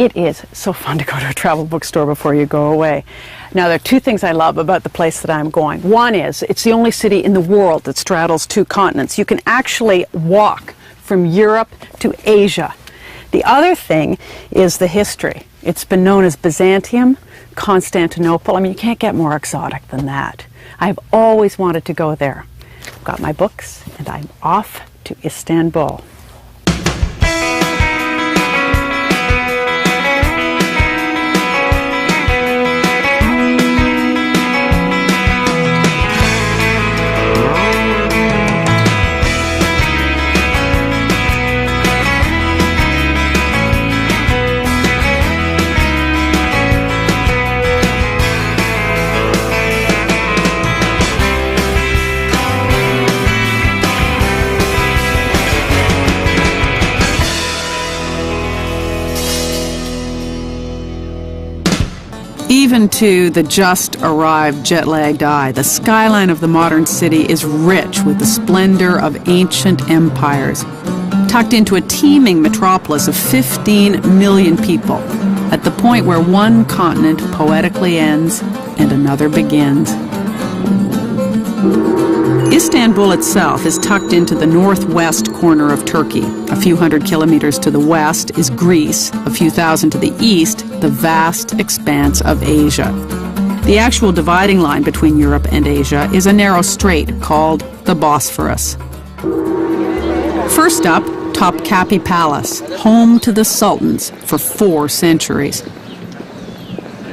It is so fun to go to a travel bookstore before you go away. Now, there are two things I love about the place that I'm going. One is it's the only city in the world that straddles two continents. You can actually walk from Europe to Asia. The other thing is the history. It's been known as Byzantium, Constantinople. I mean, you can't get more exotic than that. I've always wanted to go there. I've got my books, and I'm off to Istanbul. Even to the just-arrived jet-lagged eye, the skyline of the modern city is rich with the splendor of ancient empires, tucked into a teeming metropolis of 15 million people, at the point where one continent poetically ends and another begins. Istanbul itself is tucked into the northwest corner of Turkey. A few hundred kilometers to the west is Greece. A few thousand to the east, the vast expanse of Asia. The actual dividing line between Europe and Asia is a narrow strait called the Bosphorus. First up, Topkapi Palace, home to the sultans for 4 centuries.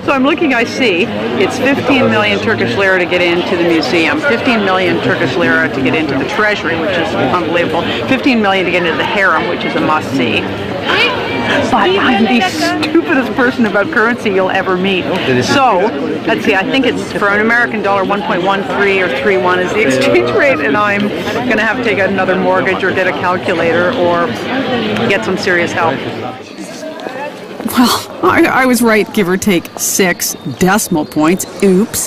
So I'm looking, I see, it's 15 million Turkish lira to get into the museum, 15 million Turkish lira to get into the treasury, which is unbelievable, 15 million to get into the harem, which is a must-see. But I'm the stupidest person about currency you'll ever meet. So, let's see, I think it's, for an American dollar, 1.13 or 31 is the exchange rate, and I'm going to have to take another mortgage or get a calculator or get some serious help. Well, I was right, give or take 6 decimal points. Oops.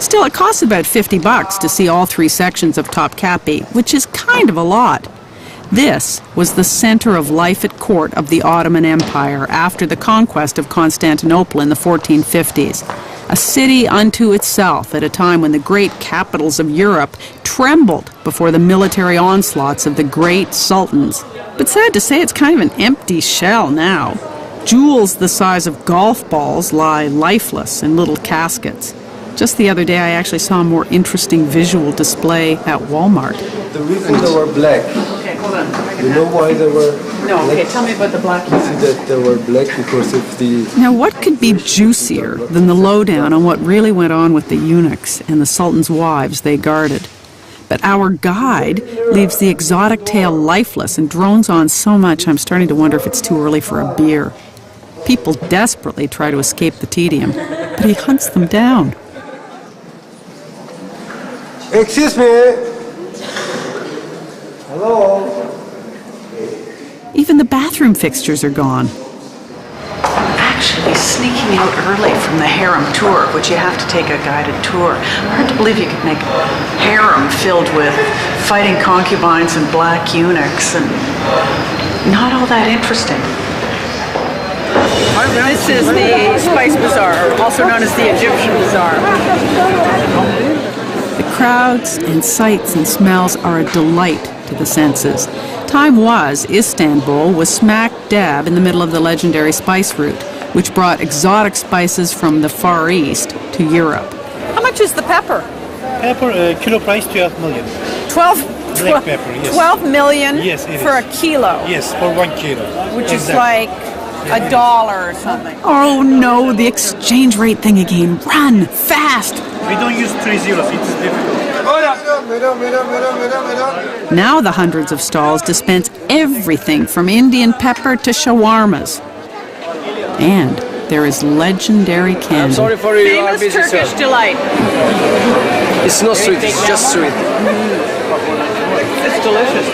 Still, it costs about $50 to see all 3 sections of Topkapi, which is kind of a lot. This was the center of life at court of the Ottoman Empire after the conquest of Constantinople in the 1450s. A city unto itself at a time when the great capitals of Europe trembled before the military onslaughts of the great sultans. But sad to say, it's kind of an empty shell now. Jewels the size of golf balls lie lifeless in little caskets. Just the other day, I actually saw a more interesting visual display at Walmart. The reason they were black. Okay, hold on. You know why they were No, black? okay, tell me about the black. You see that they were black because of the... Now, what could be juicier than the lowdown on what really went on with the eunuchs and the Sultan's wives they guarded? But our guide leaves the exotic tale lifeless and drones on so much I'm starting to wonder if it's too early for a beer. People desperately try to escape the tedium, but he hunts them down. Excuse me. Hello. Even the bathroom fixtures are gone. Actually sneaking out early from the harem tour, which you have to take a guided tour. Hard to believe you could make a harem filled with fighting concubines and black eunuchs, and not all that interesting. This is the Spice Bazaar, also known as the Egyptian Bazaar. The crowds and sights and smells are a delight to the senses. Time was, Istanbul was smack dab in the middle of the legendary spice route, which brought exotic spices from the Far East to Europe. How much is the pepper? Pepper, kilo price 12 million. 12? Black pepper, yes. 12 million yes, it for is. a kilo? Yes, for 1 kilo. Which is like $1 or something. Oh no, the exchange rate thing again. Run, fast! We don't use 3 zeros, it's difficult. Now the hundreds of stalls dispense everything from Indian pepper to shawarmas. And there is legendary candy. I'm sorry for you. Famous Turkish delight. It's not sweet, it's just sweet. It's delicious.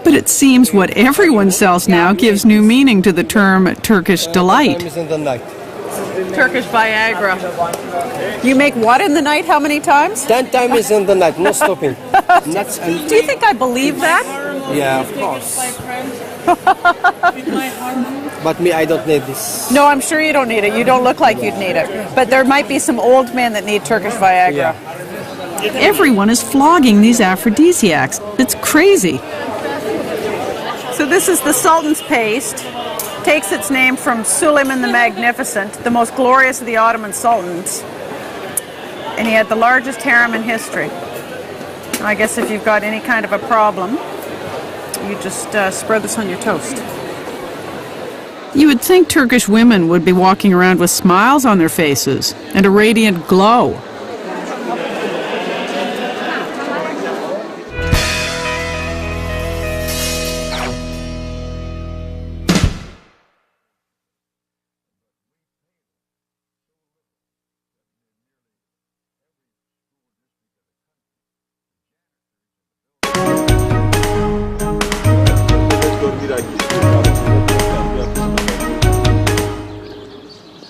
But it seems what everyone sells now gives new meaning to the term Turkish delight. Turkish viagra. You make what in the night? How many times? 10 times in the night, no stopping. Do you think I believe that? Yeah, of course. But me, I don't need this. No, I'm sure you don't need it. You don't look like you'd need it. But there might be some old men that need Turkish Viagra. Everyone is flogging these aphrodisiacs. It's crazy. So this is the Sultan's paste. Takes its name from Suleiman the Magnificent, the most glorious of the Ottoman sultans. And he had the largest harem in history. And I guess if you've got any kind of a problem, you just spread this on your toast. You would think Turkish women would be walking around with smiles on their faces and a radiant glow.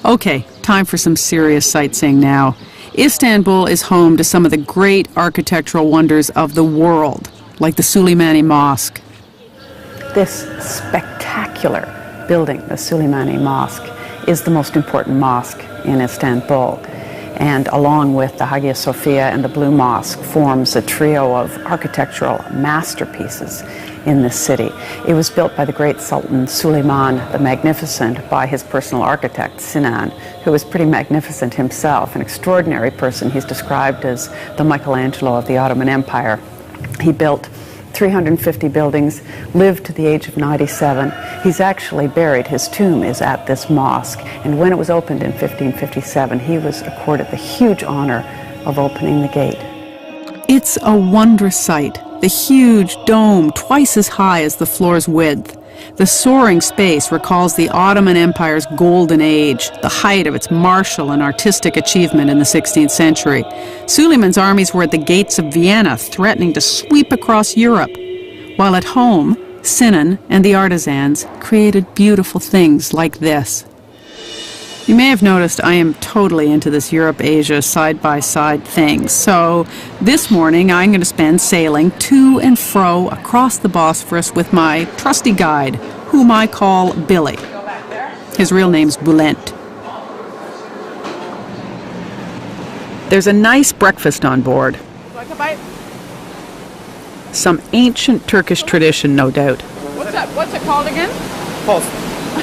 Okay, time for some serious sightseeing now. Istanbul is home to some of the great architectural wonders of the world, like the Süleymaniye Mosque. This spectacular building, the Süleymaniye Mosque, is the most important mosque in Istanbul. And along with the Hagia Sophia and the Blue Mosque, forms a trio of architectural masterpieces in this city. It was built by the great Sultan Suleiman the Magnificent by his personal architect, Sinan, who was pretty magnificent himself, an extraordinary person. He's described as the Michelangelo of the Ottoman Empire. He built 350 buildings, lived to the age of 97. He's actually buried, his tomb is at this mosque, and when it was opened in 1557, he was accorded the huge honor of opening the gate. It's a wondrous sight. The huge dome, twice as high as the floor's width. The soaring space recalls the Ottoman Empire's golden age, the height of its martial and artistic achievement in the 16th century. Suleiman's armies were at the gates of Vienna, threatening to sweep across Europe. While at home, Sinan and the artisans created beautiful things like this. You may have noticed I am totally into this Europe-Asia side-by-side thing. So this morning I'm going to spend sailing to and fro across the Bosphorus with my trusty guide, whom I call Billy. His real name's Bülent. There's a nice breakfast on board. Like a bite? Some ancient Turkish tradition, no doubt. What's that? What's it called again? Post.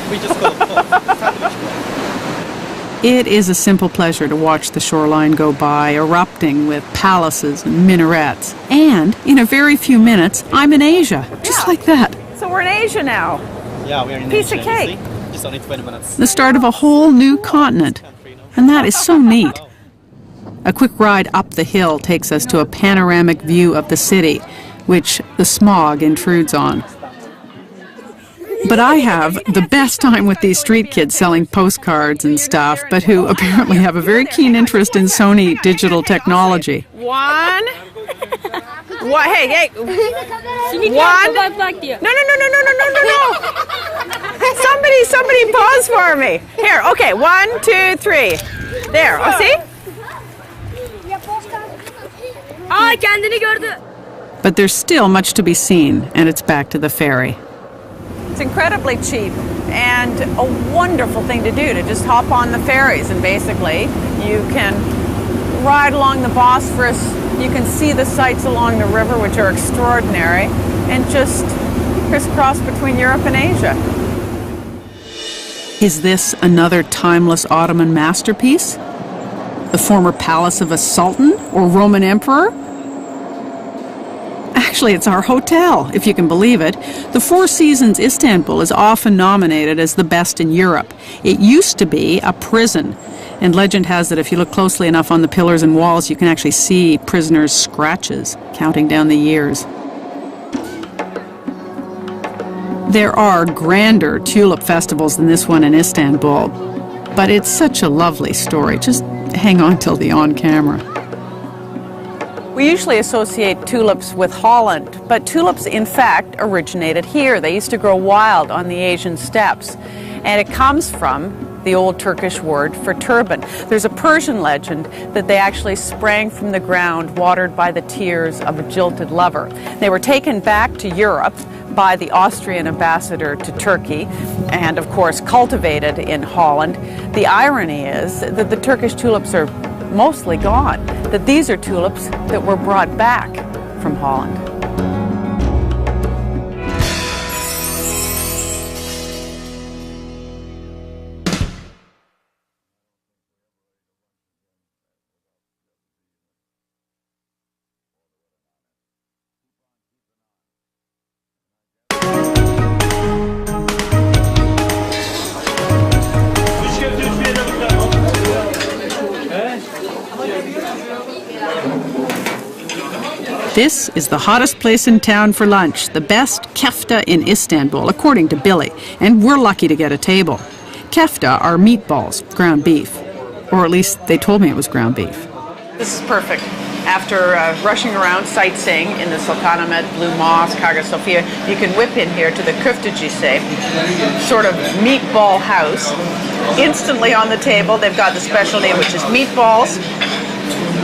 We just call it post. It is a simple pleasure to watch the shoreline go by, erupting with palaces and minarets. And in a very few minutes, I'm in Asia, just like that. So we're in Asia now. Yeah, we're in Piece Asia, of cake. you see? Just only 20 minutes. The start of a whole new continent. And that is so neat. A quick ride up the hill takes us to a panoramic view of the city, which the smog intrudes on. But I have the best time with these street kids selling postcards and stuff, but who apparently have a very keen interest in Sony digital technology. One. What? Hey. One. No. Somebody pause for me. Here, okay. 1, 2, 3. There. Oh, see? Kendini gördü. But there's still much to be seen, and it's back to the ferry. It's incredibly cheap and a wonderful thing to do, to just hop on the ferries, and basically you can ride along the Bosphorus, you can see the sights along the river, which are extraordinary, and just crisscross between Europe and Asia. Is this another timeless Ottoman masterpiece? The former palace of a sultan or Roman emperor? Actually, it's our hotel, if you can believe it. The Four Seasons Istanbul is often nominated as the best in Europe. It used to be a prison, and legend has it if you look closely enough on the pillars and walls, you can actually see prisoners' scratches counting down the years. There are grander tulip festivals than this one in Istanbul, but it's such a lovely story. Just hang on till the on-camera. We usually associate tulips with Holland, but tulips in fact originated here. They used to grow wild on the Asian steppes, and it comes from the old Turkish word for turban. There's a Persian legend that they actually sprang from the ground, watered by the tears of a jilted lover. They were taken back to Europe by the Austrian ambassador to Turkey and, of course, cultivated in Holland. The irony is that the Turkish tulips are mostly gone, that these are tulips that were brought back from Holland. This is the hottest place in town for lunch, the best kefta in Istanbul, according to Billy, and we're lucky to get a table. Kefta are meatballs, ground beef. Or at least they told me it was ground beef. This is perfect. After rushing around sightseeing in the Sultanahmet, Blue Mosque, Hagia Sophia, you can whip in here to the köfteci, sort of meatball house. Instantly on the table, they've got the specialty, which is meatballs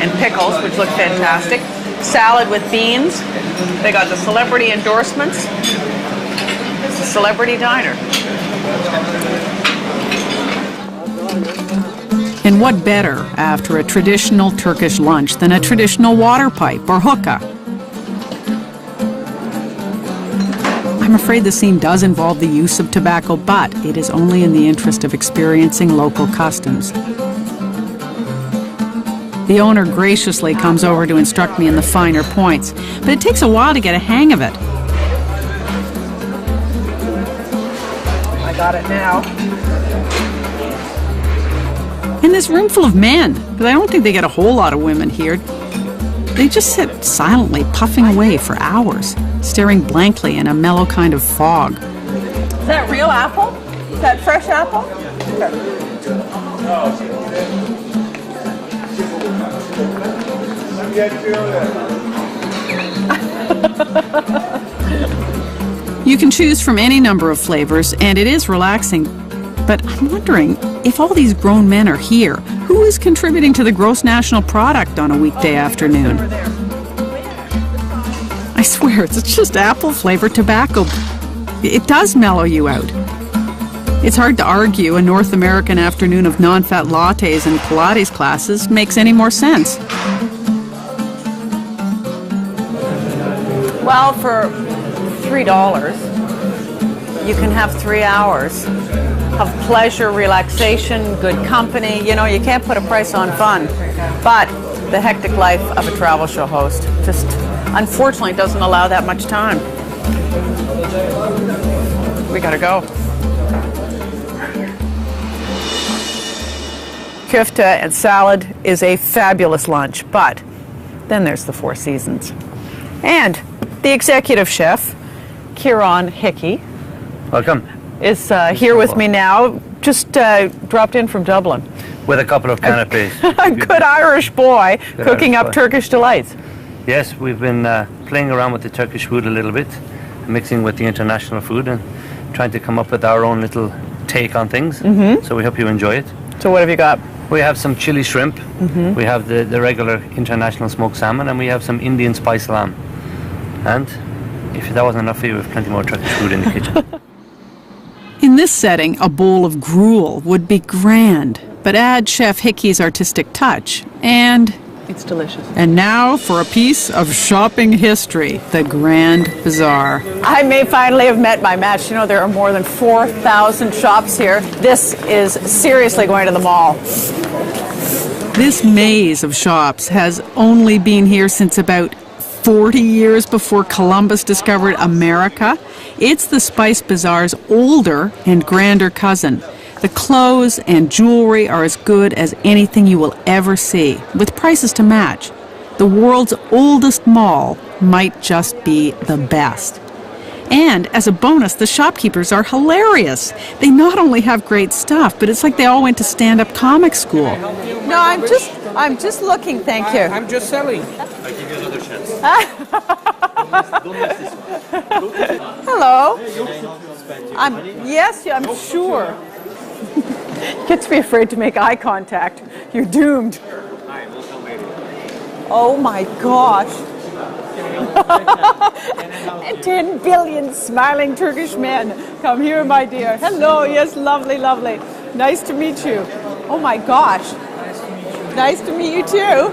and pickles, which look fantastic. Salad with beans. They got the celebrity endorsements. It's a celebrity diner. And what better after a traditional Turkish lunch than a traditional water pipe or hookah? I'm afraid the scene does involve the use of tobacco, but it is only in the interest of experiencing local customs. The owner graciously comes over to instruct me in the finer points, but it takes a while to get a hang of it. I got it now. In this room full of men, because I don't think they get a whole lot of women here, they just sit silently puffing away for hours, staring blankly in a mellow kind of fog. Is that real apple? Is that fresh apple? You can choose from any number of flavors, and it is relaxing. But I'm wondering, if all these grown men are here, who is contributing to the gross national product on a weekday afternoon? I swear, it's just apple-flavored tobacco. It does mellow you out. It's hard to argue a North American afternoon of non-fat lattes and Pilates classes makes any more sense. Well, for $3, you can have 3 hours of pleasure, relaxation, good company. You know, you can't put a price on fun. But the hectic life of a travel show host just unfortunately doesn't allow that much time. We gotta go. Kufta and salad is a fabulous lunch, but then there's the Four Seasons. And the executive chef, Kieran Hickey, welcome, is here with me now. Just dropped in from Dublin. With a couple of canapes. A good Irish boy cooking up Turkish delights. Yes, we've been playing around with the Turkish food a little bit, mixing with the international food and trying to come up with our own little take on things. So we hope you enjoy it. So what have you got? We have some chili shrimp, we have the regular international smoked salmon, and we have some Indian spice lamb. And if that wasn't enough for you, we have plenty more Turkish food in the kitchen. In this setting, a bowl of gruel would be grand, but add Chef Hickey's artistic touch, and It's delicious. And now for a piece of shopping history, the Grand Bazaar. I may finally have met my match. You know, there are more than 4,000 shops here. This is seriously going to the mall. This maze of shops has only been here since about 40 years before Columbus discovered America. It's the Spice Bazaar's older and grander cousin. The clothes and jewelry are as good as anything you will ever see, with prices to match. The world's oldest mall might just be the best. And as a bonus, the shopkeepers are hilarious. They not only have great stuff, but it's like they all went to stand-up comic school. No, I'm just looking, thank you. I'm just selling. I give you another chance. Don't miss this one. Hello. Spend your I'm sure. Get to be afraid to make eye contact. You're doomed. Hi, welcome, lady. Oh my gosh. 10 billion smiling Turkish men. Come here, my dear. Hello, yes, lovely, lovely. Nice to meet you. Oh my gosh. Nice to meet you too.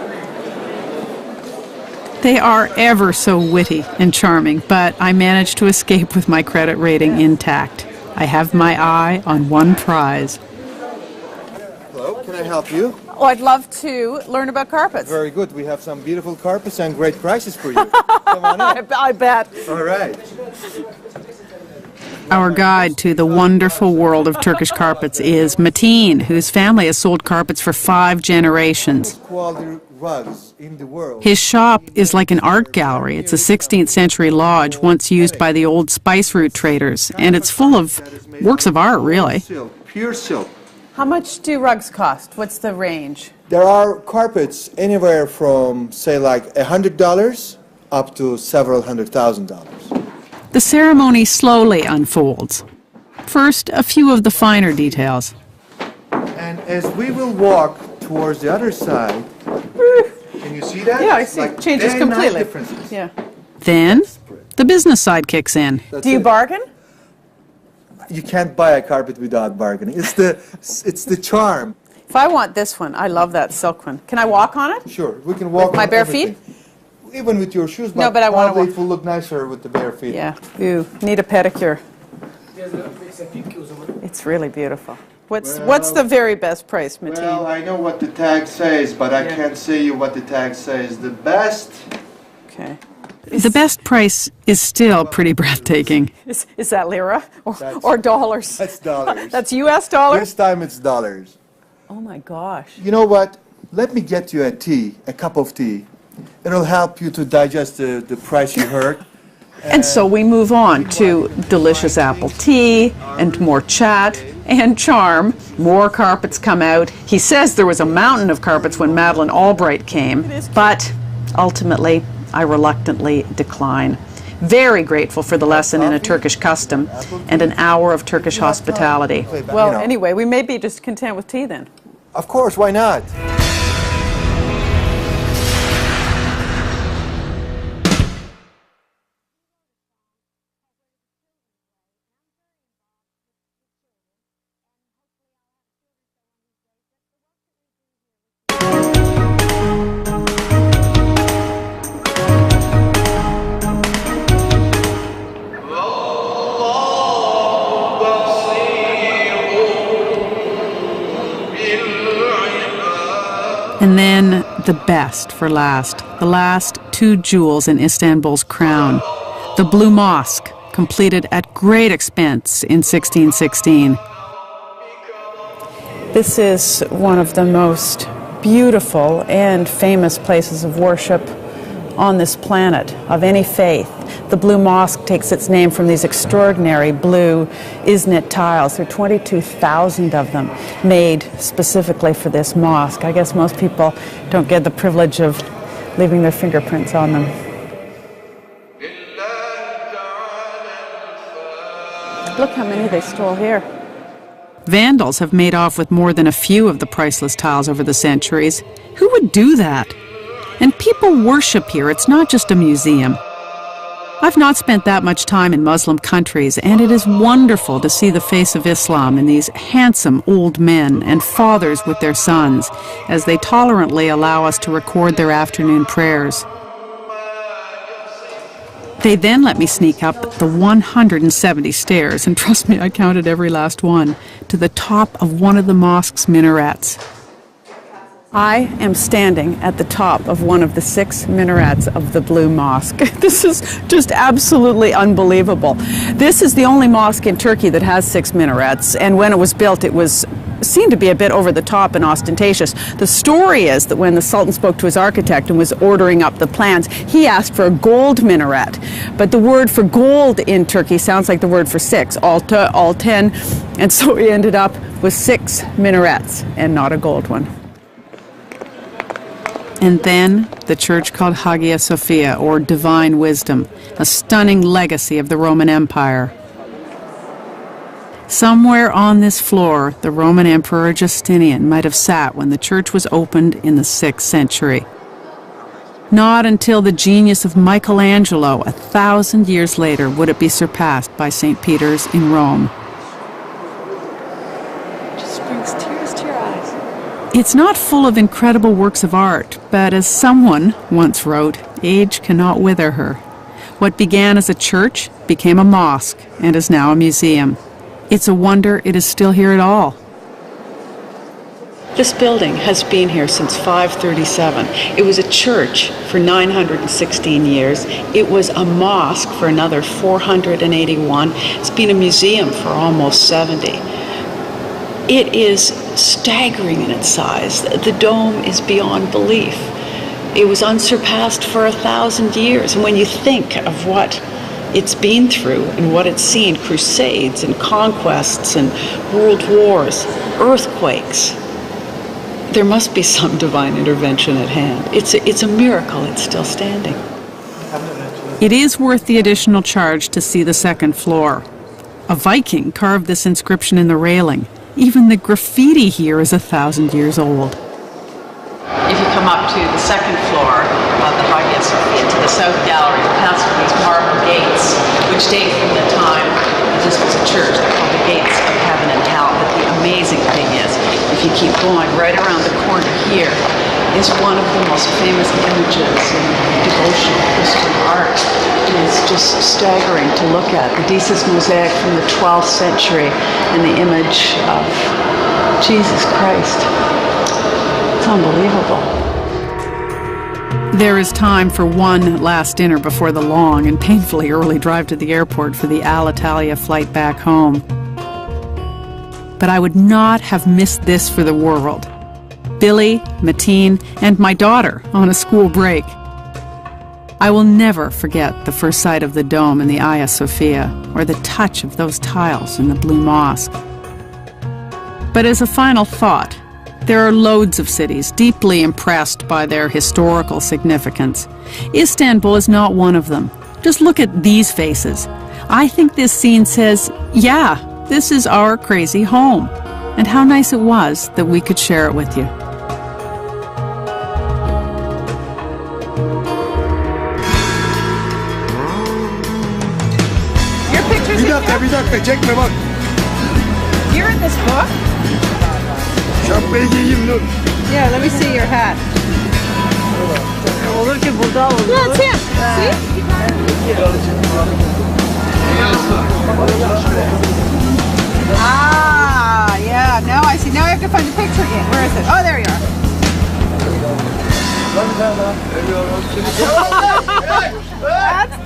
They are ever so witty and charming, but I managed to escape with my credit rating intact. I have my eye on one prize. Hello, can I help you? Oh, I'd love to learn about carpets. Very good. We have some beautiful carpets and great prices for you. Come on in. I bet. All right. Our guide to the wonderful world of Turkish carpets is Mateen, whose family has sold carpets for 5 generations. Quality rugs in the world. His shop is like an art gallery. It's a 16th century lodge once used by the old spice route traders, and it's full of works of art, really. Silk, pure silk. How much do rugs cost? What's the range? There are carpets anywhere from, say, like $100 up to several $100,000. The ceremony slowly unfolds. First, a few of the finer details. And as we will walk towards the other side, can you see that? Yeah, I see. Like Changes day and night completely. differences. Yeah. Then, the business side kicks in. That's Do you it. bargain? You can't buy a carpet without bargaining. It's the charm. If I want this one, I love that silk one. Can I walk on it? Sure, we can walk With my on bare everything. Even with your shoes, No, but I wanna probably walk. it will look nicer with the bare feet. Yeah. Ooh, need a pedicure. It's really beautiful. What's the very best price, Mateen? Well, I know what the tag says, but I can't say you what the tag says. The best. Okay. The best price is still pretty breathtaking. Is that lira or dollars? That's dollars. That's U.S. dollars? This time it's dollars. Oh my gosh. You know what? Let me get you a cup of tea. It'll help you to digest the price you heard. And so we move on to delicious apple tea and more chat and charm. More carpets come out. He says there was a mountain of carpets when Madeleine Albright came, but ultimately I reluctantly decline. Very grateful for the lesson in a Turkish custom and an hour of Turkish hospitality. Well, anyway, we may be just content with tea then. Of course, why not? And then the best for last, the last 2 jewels in Istanbul's crown, the Blue Mosque, completed at great expense in 1616. This is one of the most beautiful and famous places of worship on this planet, of any faith. The Blue Mosque takes its name from these extraordinary blue isnit tiles. There are 22,000 of them made specifically for this mosque. I guess most people don't get the privilege of leaving their fingerprints on them. Look how many they stole here. Vandals have made off with more than a few of the priceless tiles over the centuries. Who would do that? And people worship here. It's not just a museum. I've not spent that much time in Muslim countries, and it is wonderful to see the face of Islam in these handsome old men and fathers with their sons, as they tolerantly allow us to record their afternoon prayers. They then let me sneak up the 170 stairs, and trust me, I counted every last one, to the top of one of the mosque's minarets. I am standing at the top of one of the 6 minarets of the Blue Mosque. This is just absolutely unbelievable. This is the only mosque in Turkey that has 6 minarets, and when it was built, it was seemed to be a bit over the top and ostentatious. The story is that when the Sultan spoke to his architect and was ordering up the plans, he asked for a gold minaret. But the word for gold in Turkey sounds like the word for 6, alta, alten, and so he ended up with 6 minarets and not a gold one. And then the church called Hagia Sophia, or Divine Wisdom, a stunning legacy of the Roman Empire. Somewhere on this floor, the Roman Emperor Justinian might have sat when the church was opened in the 6th century. Not until the genius of Michelangelo 1,000 years later would it be surpassed by St. Peter's in Rome. Just brings tears to your eyes. It's not full of incredible works of art, but as someone once wrote, age cannot wither her. What began as a church became a mosque and is now a museum. It's a wonder it is still here at all. This building has been here since 537. It was a church for 916 years. It was a mosque for another 481. It's been a museum for almost 70. It is staggering in its size. The dome is beyond belief. It was unsurpassed for 1,000 years. And when you think of what it's been through and what it's seen, crusades and conquests and world wars, earthquakes, there must be some divine intervention at hand. It's a miracle it's still standing. It is worth the additional charge to see the second floor. A Viking carved this inscription in the railing. Even the graffiti here is 1,000 years old. If you come up to the second floor of the Hagia to the south gallery, you pass through these marble gates, which date from the time that this was a church. They're called the gates of heaven and hell. But the amazing thing is, if you keep going, right around the corner here is one of the most famous images in devotional Christian art. It is just staggering to look at. The Desis mosaic from the 12th century and the image of Jesus Christ. It's unbelievable. There is time for one last dinner before the long and painfully early drive to the airport for the Alitalia flight back home. But I would not have missed this for the world. Billy, Mateen, and my daughter on a school break. I will never forget the first sight of the dome in the Hagia Sophia or the touch of those tiles in the Blue Mosque. But as a final thought, there are loads of cities deeply impressed by their historical significance. Istanbul is not one of them. Just look at these faces. I think this scene says, yeah, this is our crazy home. And how nice it was that we could share it with you. Your pictures in here? Bir dakika çekme bak. You're in this book? Şapkayı giyeyim dur. Yeah, let me see your hat. Olur ki burada olur. Yeah, it's him. See? Ah, yeah, now I see. Now I have to find the picture again. Where is it? Oh, there you are. That's